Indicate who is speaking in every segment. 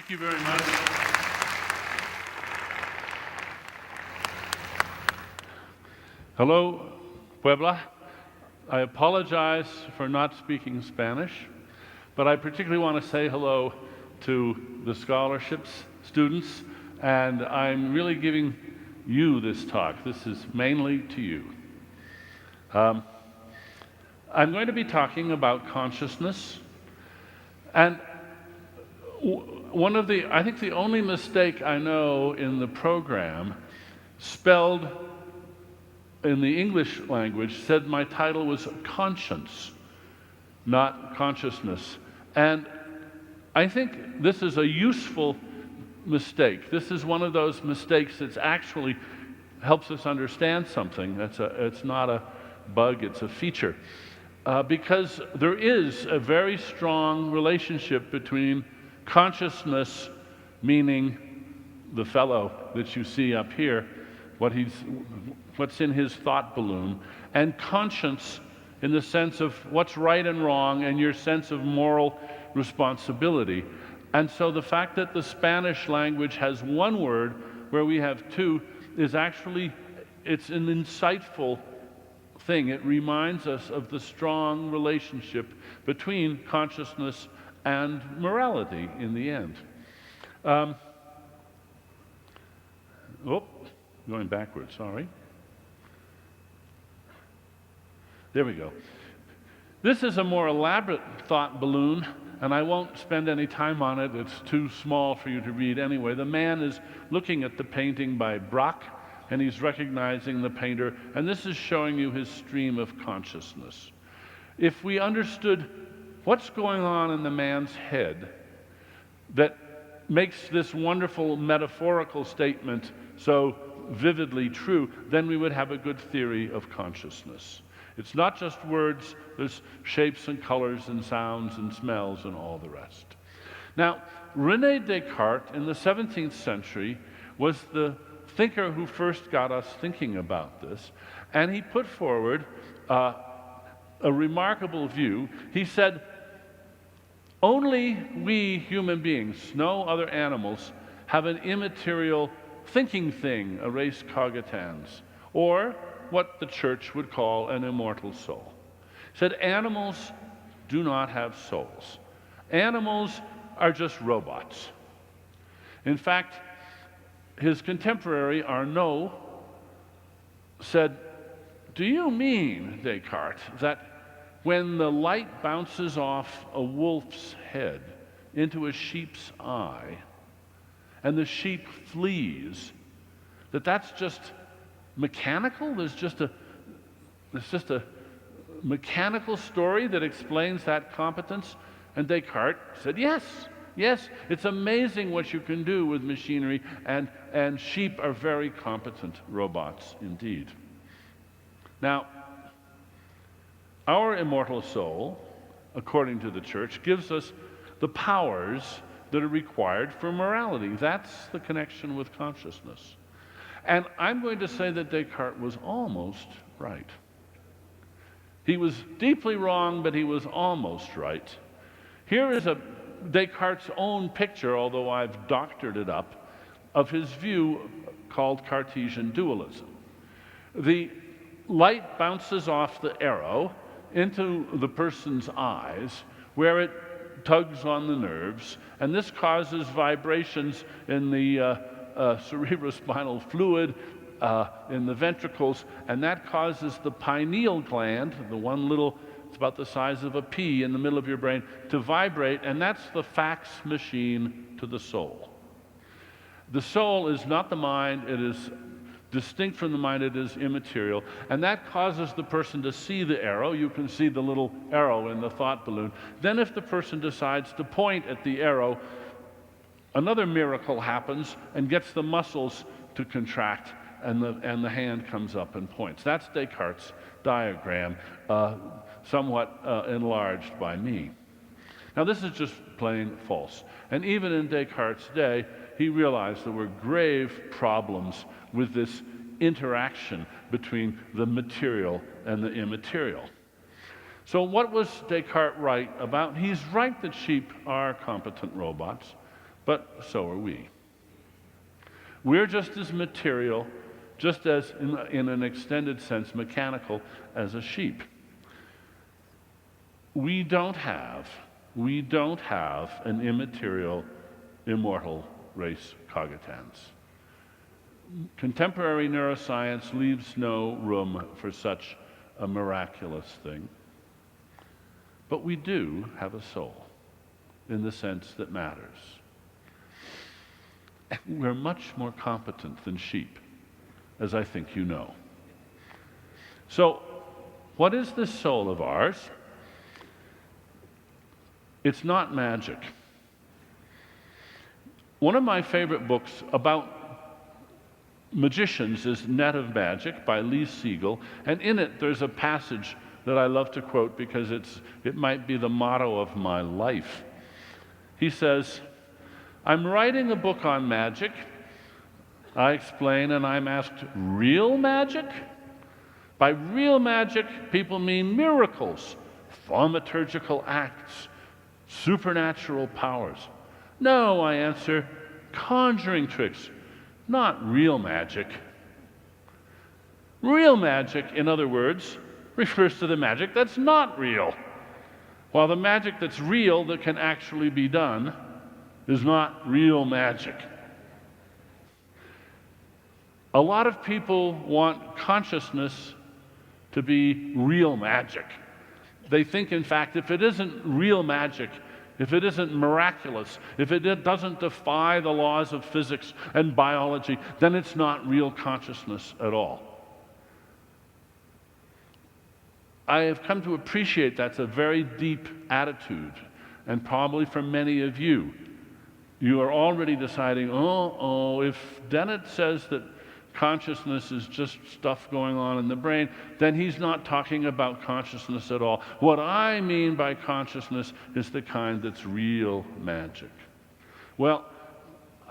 Speaker 1: Thank you very much. Hello, Puebla. I apologize for not speaking Spanish, but I particularly want to say hello to the scholarships students, and I'm really giving you this talk. This is mainly to you. I'm going to be talking about consciousness, and I think the only mistake I know in the program, spelled in the English language, said my title was conscience, not consciousness. And I think this is a useful mistake. This is one of those mistakes that actually helps us understand something. It's not a bug, it's a feature. Because there is a very strong relationship between consciousness, meaning the fellow that you see up here, what's in his thought balloon, and conscience in the sense of what's right and wrong and your sense of moral responsibility. And so the fact that the Spanish language has one word where we have two is actually, it's an insightful thing. It reminds us of the strong relationship between consciousness and morality in the end. Going backwards, sorry. There we go. This is a more elaborate thought balloon, and I won't spend any time on it. It's too small for you to read anyway. The man is looking at the painting by Braque, and he's recognizing the painter, and this is showing you his stream of consciousness. If we understood what's going on in the man's head that makes this wonderful metaphorical statement so vividly true, then we would have a good theory of consciousness. It's not just words, there's shapes and colors and sounds and smells and all the rest. Now, René Descartes in the 17th century was the thinker who first got us thinking about this, and he put forward a remarkable view. He said, only we human beings, no other animals, have an immaterial thinking thing, a res cogitans, or what the church would call an immortal soul. He said animals do not have souls. Animals are just robots. In fact, his contemporary Arnaud said, do you mean, Descartes, that when the light bounces off a wolf's head into a sheep's eye and the sheep flees, that's just mechanical? There's just a mechanical story that explains that competence? And Descartes said, yes, it's amazing what you can do with machinery, and sheep are very competent robots indeed. Now, our immortal soul, according to the church, gives us the powers that are required for morality. That's the connection with consciousness. And I'm going to say that Descartes was almost right. He was deeply wrong, but he was almost right. Here is Descartes' own picture, although I've doctored it up, of his view called Cartesian Dualism. The light bounces off the arrow into the person's eyes, where it tugs on the nerves, and this causes vibrations in the cerebrospinal fluid, in the ventricles, and that causes the pineal gland, the one little, it's about the size of a pea in the middle of your brain, to vibrate, and that's the fax machine to the soul. The soul is not the mind, it is distinct from the mind, it is immaterial, and that causes the person to see the arrow. You can see the little arrow in the thought balloon. Then if the person decides to point at the arrow, another miracle happens and gets the muscles to contract, and the hand comes up and points. That's Descartes' diagram, somewhat enlarged by me. Now this is just plain false. And even in Descartes' day, he realized there were grave problems with this interaction between the material and the immaterial. So what was Descartes right about? He's right that sheep are competent robots, but so are we. We're just as material, just as, in an extended sense, mechanical as a sheep. We don't have an immaterial, immortal res cogitans. Contemporary neuroscience leaves no room for such a miraculous thing. But we do have a soul, in the sense that matters. And we're much more competent than sheep, as I think you know. So, what is this soul of ours? It's not magic. One of my favorite books about magicians is Net of Magic by Lee Siegel, and in it there's a passage that I love to quote because it might be the motto of my life. He says, "I'm writing a book on magic. I explain and I'm asked, real magic? By real magic, people mean miracles, thaumaturgical acts, supernatural powers. No, I answer, conjuring tricks, not real magic. Real magic, in other words, refers to the magic that's not real, while the magic that's real, that can actually be done, is not real magic." A lot of people want consciousness to be real magic. They think, in fact, if it isn't real magic, if it isn't miraculous, if it doesn't defy the laws of physics and biology, then it's not real consciousness at all. I have come to appreciate that's a very deep attitude, and probably for many of you, you are already deciding, if Dennett says that consciousness is just stuff going on in the brain, then he's not talking about consciousness at all. What I mean by consciousness is the kind that's real magic. Well,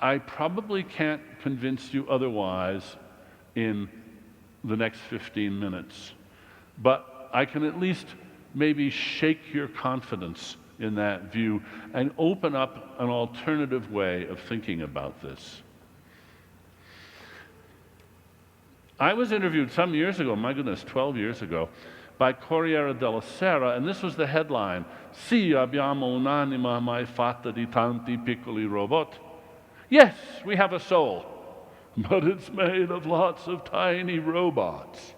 Speaker 1: I probably can't convince you otherwise in the next 15 minutes, but I can at least maybe shake your confidence in that view and open up an alternative way of thinking about this. I was interviewed some years ago, my goodness, 12 years ago, by Corriere della Sera, and this was the headline, "Sì, abbiamo un'anima mai fatta di tanti piccoli robot." Yes, we have a soul, but it's made of lots of tiny robots.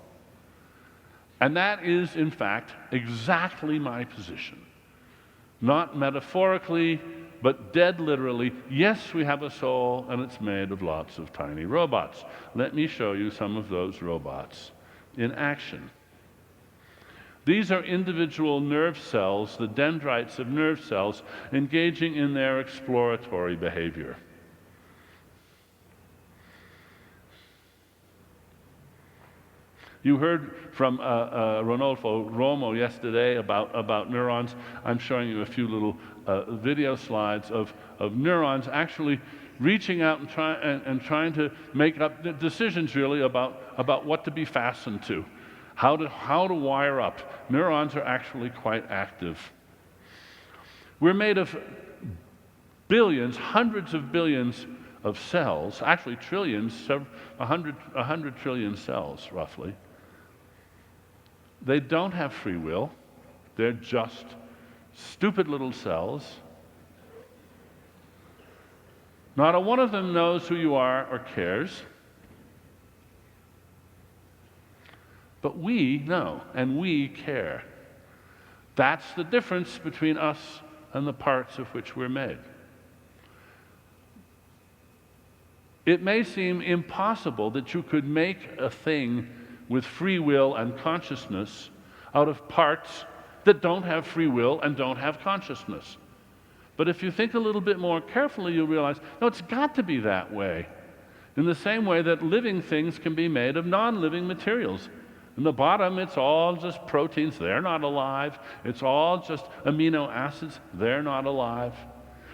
Speaker 1: And that is, in fact, exactly my position. Not metaphorically, but dead literally. Yes, we have a soul, and it's made of lots of tiny robots. Let me show you some of those robots in action. These are individual nerve cells, the dendrites of nerve cells, engaging in their exploratory behavior. You heard from Ronolfo Romo yesterday about neurons. I'm showing you a few little video slides of neurons actually reaching out and trying to make up decisions really about what to be fastened to, how to wire up. Neurons are actually quite active. We're made of billions, hundreds of billions of cells, actually trillions, 100 trillion cells roughly. They don't have free will. They're just stupid little cells. Not a one of them knows who you are or cares. But we know, and we care. That's the difference between us and the parts of which we're made. It may seem impossible that you could make a thing with free will and consciousness out of parts that don't have free will and don't have consciousness. But if you think a little bit more carefully, you'll realize, no, it's got to be that way. In the same way that living things can be made of non-living materials. In the bottom, it's all just proteins. They're not alive. It's all just amino acids. They're not alive.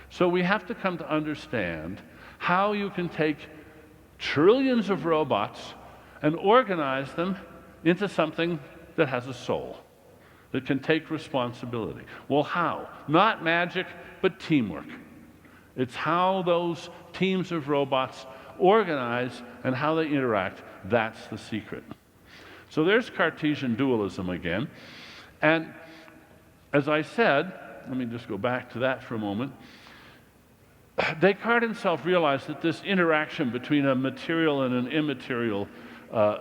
Speaker 1: So we have to come to understand how you can take trillions of robots and organize them into something that has a soul, that can take responsibility. Well, how? Not magic, but teamwork. It's how those teams of robots organize and how they interact. That's the secret. So there's Cartesian dualism again. And as I said, let me just go back to that for a moment. Descartes himself realized that this interaction between a material and an immaterial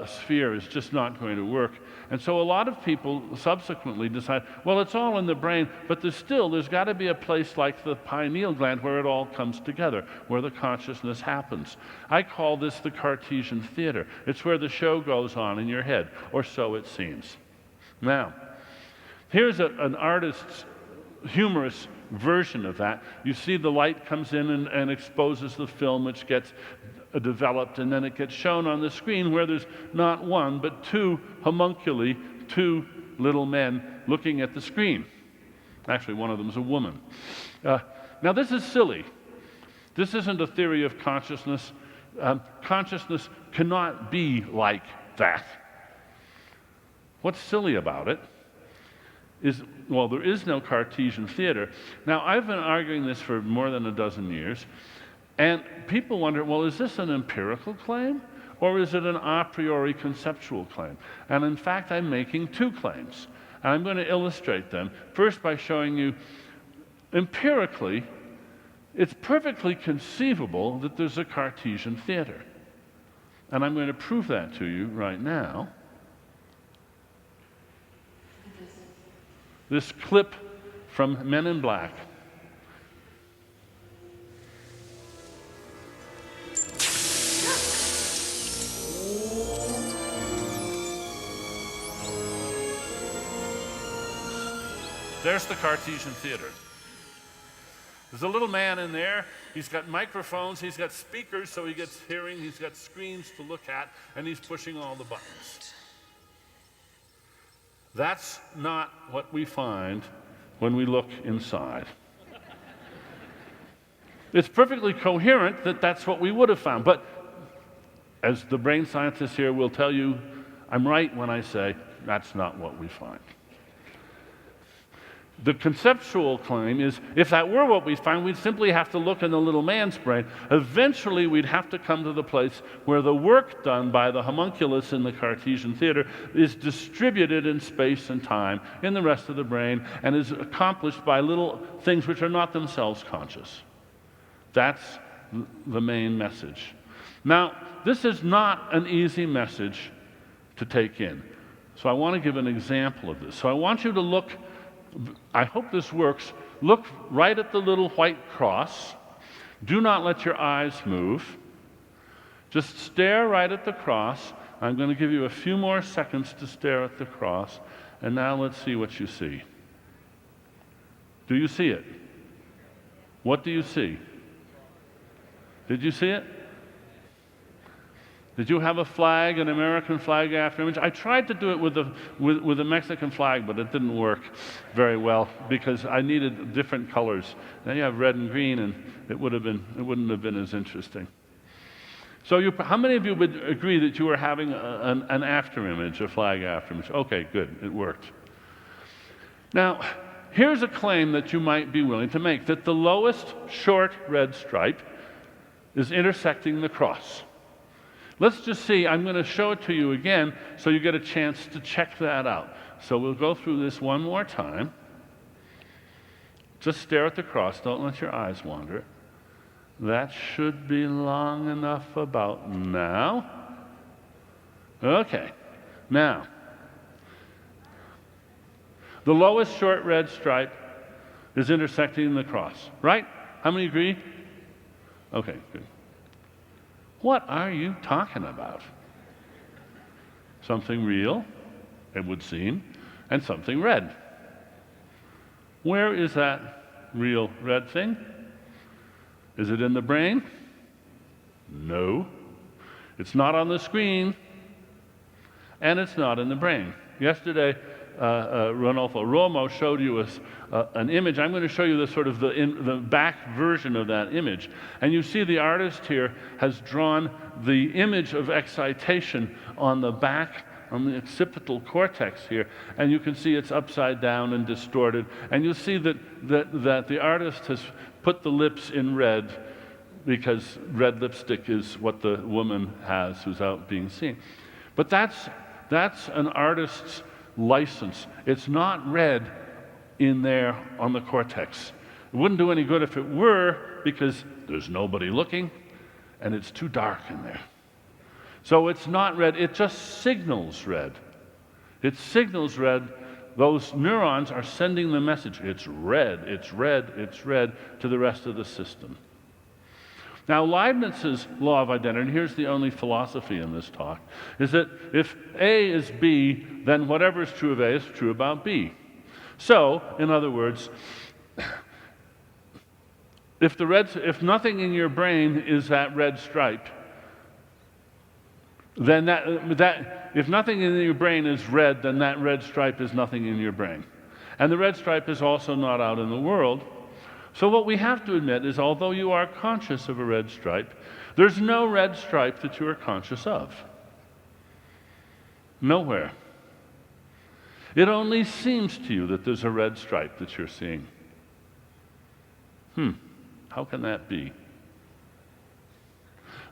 Speaker 1: sphere is just not going to work. And so a lot of people subsequently decide, well, it's all in the brain, but there's got to be a place like the pineal gland where it all comes together, where the consciousness happens. I call this the Cartesian Theater. It's where the show goes on in your head, or so it seems. Now, here's an artist's humorous version of that. You see the light comes in and exposes the film, which gets developed, and then it gets shown on the screen where there's not one, but two homunculi, two little men looking at the screen. Actually, one of them is a woman. Now, this is silly. This isn't a theory of consciousness. Consciousness cannot be like that. What's silly about it is, well, there is no Cartesian theater. Now, I've been arguing this for more than a dozen years, and people wonder, well, is this an empirical claim, or is it an a priori conceptual claim? And in fact, I'm making two claims, and I'm going to illustrate them. First, by showing you, empirically, it's perfectly conceivable that there's a Cartesian theater. And I'm going to prove that to you right now. This clip from Men in Black. There's the Cartesian Theater. There's a little man in there. He's got microphones, he's got speakers so he gets hearing, he's got screens to look at, and he's pushing all the buttons. That's not what we find when we look inside. It's perfectly coherent that that's what we would have found, but as the brain scientists here will tell you, I'm right when I say that's not what we find. The conceptual claim is, if that were what we find, we'd simply have to look in the little man's brain. Eventually, we'd have to come to the place where the work done by the homunculus in the Cartesian theater is distributed in space and time in the rest of the brain and is accomplished by little things which are not themselves conscious. That's the main message. Now, this is not an easy message to take in. So I want to give an example of this. So I want you to look. I hope this works. Look right at the little white cross. Do not let your eyes move. Just stare right at the cross. I'm going to give you a few more seconds to stare at the cross. And now let's see what you see. Do you see it? What do you see? Did you see it? Did you have a flag, an American flag after image? I tried to do it with a Mexican flag, but it didn't work very well because I needed different colors. Now you have red and green, and it wouldn't have been as interesting. So how many of you would agree that you were having an after image, a flag after image? Okay, good, it worked. Now, here's a claim that you might be willing to make, that the lowest short red stripe is intersecting the cross. Let's just see, I'm going to show it to you again so you get a chance to check that out. So we'll go through this one more time. Just stare at the cross, don't let your eyes wander. That should be long enough about now. Okay, now, the lowest short red stripe is intersecting the cross, right? How many agree? Okay, good. What are you talking about? Something real, it would seem, and something red. Where is that real red thing? Is it in the brain? No. It's not on the screen, and it's not in the brain. Yesterday, Ranulfo Romo showed you an image. I'm going to show you the back version of that image. And you see the artist here has drawn the image of excitation on the back, on the occipital cortex here. And you can see it's upside down and distorted. And you see that the artist has put the lips in red because red lipstick is what the woman has who's out being seen. But that's an artist's license. It's not red in there on the cortex. It wouldn't do any good if it were, because there's nobody looking and it's too dark in there. So it's not red, it just signals red. It signals red. Those neurons are sending the message, it's red, it's red, it's red, to the rest of the system. Now, Leibniz's law of identity, and here's the only philosophy in this talk, is that if A is B, then whatever is true of A is true about B. So, in other words, if nothing in your brain is that red stripe, then if nothing in your brain is red, then that red stripe is nothing in your brain. And the red stripe is also not out in the world. So what we have to admit is, although you are conscious of a red stripe, there's no red stripe that you are conscious of. Nowhere. It only seems to you that there's a red stripe that you're seeing. How can that be?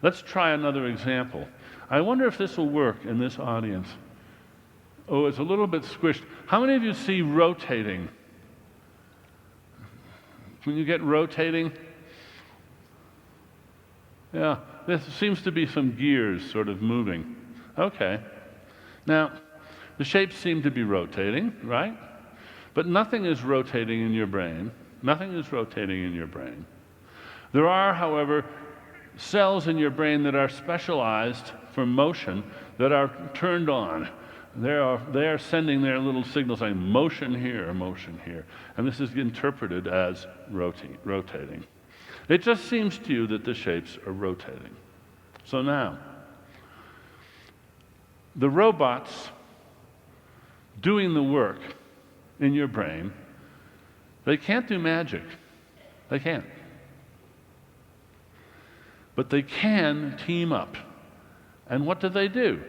Speaker 1: Let's try another example. I wonder if this will work in this audience. Oh, it's a little bit squished. How many of you see rotating? When you get rotating? Yeah, there seems to be some gears sort of moving. Okay. Now, the shapes seem to be rotating, right? But nothing is rotating in your brain. Nothing is rotating in your brain. There are, however, cells in your brain that are specialized for motion, that are turned on. They are sending their little signals saying motion here, motion here. And this is interpreted as rotating. It just seems to you that the shapes are rotating. So now, the robots doing the work in your brain, they can't do magic. They can't. But they can team up. And what do?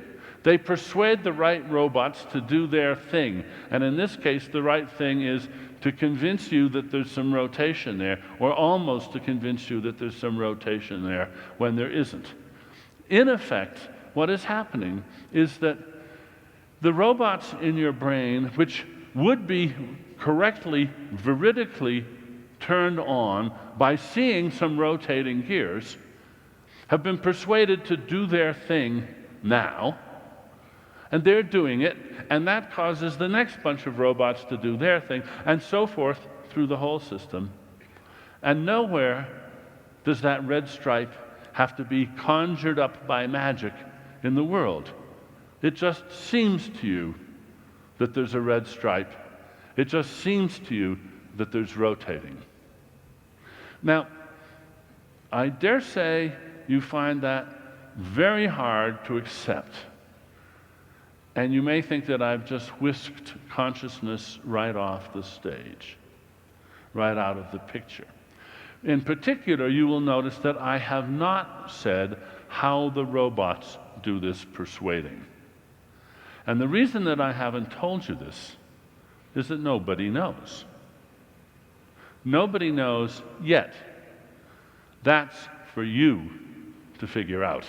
Speaker 1: They persuade the right robots to do their thing. And in this case, the right thing is to convince you that there's some rotation there, or almost to convince you that there's some rotation there when there isn't. In effect, what is happening is that the robots in your brain, which would be correctly, veridically turned on by seeing some rotating gears, have been persuaded to do their thing now, and they're doing it, and that causes the next bunch of robots to do their thing, and so forth through the whole system. And nowhere does that red stripe have to be conjured up by magic in the world. It just seems to you that there's a red stripe. It just seems to you that there's rotating. Now, I dare say you find that very hard to accept. And you may think that I've just whisked consciousness right off the stage, right out of the picture. In particular, you will notice that I have not said how the robots do this persuading. And the reason that I haven't told you this is that nobody knows. Nobody knows yet. That's for you to figure out.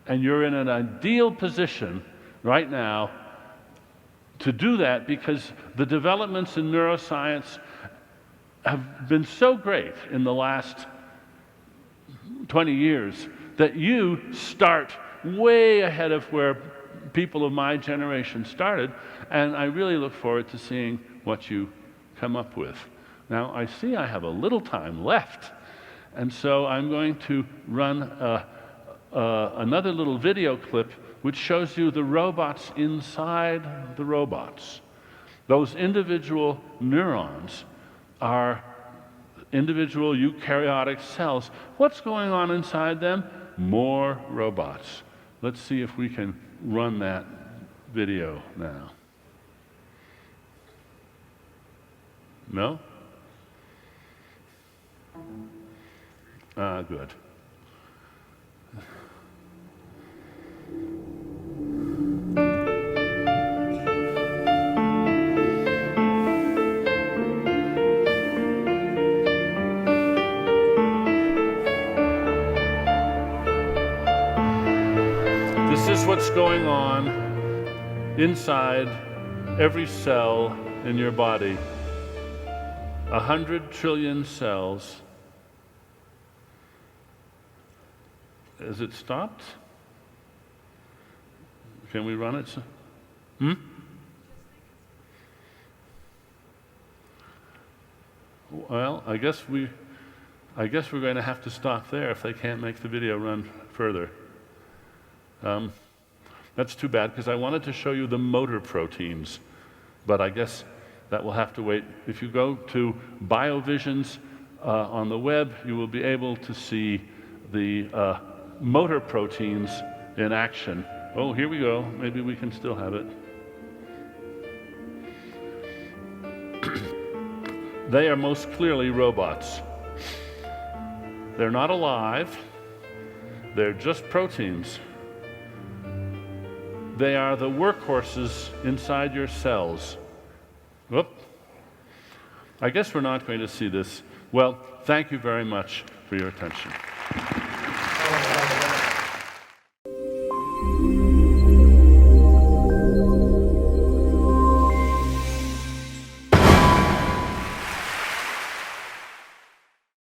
Speaker 1: And you're in an ideal position right now to do that, because the developments in neuroscience have been so great in the last 20 years that you start way ahead of where people of my generation started, and I really look forward to seeing what you come up with. Now, I see I have a little time left, and so I'm going to run another little video clip which shows you the robots inside the robots. Those individual neurons are individual eukaryotic cells. What's going on inside them? More robots. Let's see if we can run that video now. No? Good. This is what's going on inside every cell in your body. 100 trillion cells. Has it stopped? Can we run it? Well, I guess we're going to have to stop there if they can't make the video run further. That's too bad, because I wanted to show you the motor proteins, but I guess that will have to wait. If you go to BioVisions on the web, you will be able to see the motor proteins in action. Oh, here we go. Maybe we can still have it. They are most clearly robots. They're not alive. They're just proteins. They are the workhorses inside your cells. Whoop. I guess we're not going to see this. Well, thank you very much for your attention.